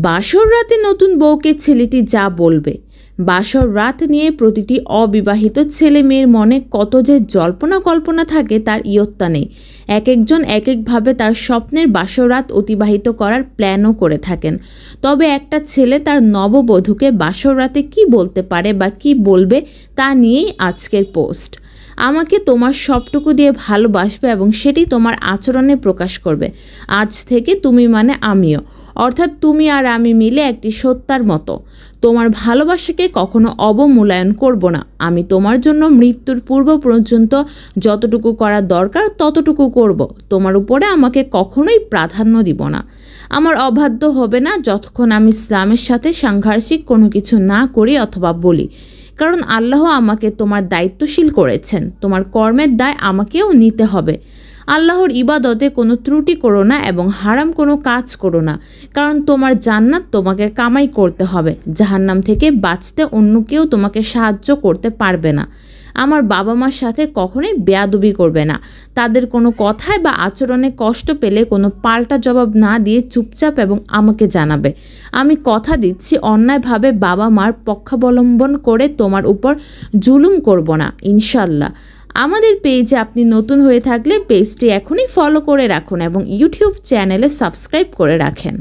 বাসর রাতে নতুন বউকে ছেলেটি যা বলবে। বাসর রাত নিয়ে প্রতিটি অবিবাহিত ছেলে মেয়ের মনে কত যে জল্পনা কল্পনা থাকে তার ইয়ত্তা নেই। এক একজন এক একভাবে তার স্বপ্নের বাসর রাত অতিবাহিত করার প্ল্যানও করে থাকেন। তবে একটা ছেলে তার নববধূকে বাসর রাতে কী বলতে পারে বা কী বলবে তা নিয়েই আজকের পোস্ট। আমাকে তোমার সবটুকু দিয়ে ভালোবাসবে এবং সেটি তোমার আচরণে প্রকাশ করবে। আজ থেকে তুমি মানে আমিও, অর্থাৎ তুমি আর আমি মিলে একটি সত্তার মতো। তোমার ভালোবাসাকে কখনো অবমূল্যায়ন করব না। আমি তোমার জন্য মৃত্যুর পূর্ব পর্যন্ত যতটুকু করা দরকার ততটুকু করব। তোমার উপরে আমাকে কখনোই প্রাধান্য দিব না। আমার অবাধ্য হবে না যতক্ষণ আমি ইসলামের সাথে সাংঘর্ষিক কোনো কিছু না করি অথবা বলি, কারণ আল্লাহ আমাকে তোমার দায়িত্বশীল করেছেন। তোমার কর্মের দায় আমাকেও নিতে হবে। আল্লাহর ইবাদতে কোনো ত্রুটি করো না এবং হারাম কোনো কাজ করো না, কারণ তোমার জান্নাত তোমাকে কামাই করতে হবে। জাহান্নাম থেকে বাঁচতে অন্য কেউ তোমাকে সাহায্য করতে পারবে না। আমার বাবা মার সাথে কখনোই বেয়াদবি করবে না। তাদের কোনো কথায় বা আচরণে কষ্ট পেলে কোনো পাল্টা জবাব না দিয়ে চুপচাপ এবং আমাকে জানাবে। আমি কথা দিচ্ছি অন্যায়ভাবে বাবা মার পক্ষাবলম্বন করে তোমার উপর জুলুম করব না, ইনশাল্লাহ। আমাদের পেজে আপনি নতুন হয়ে থাকলে পেজটি এখনই ফলো করে রাখুন এবং ইউটিউব চ্যানেলে সাবস্ক্রাইব করে রাখেন।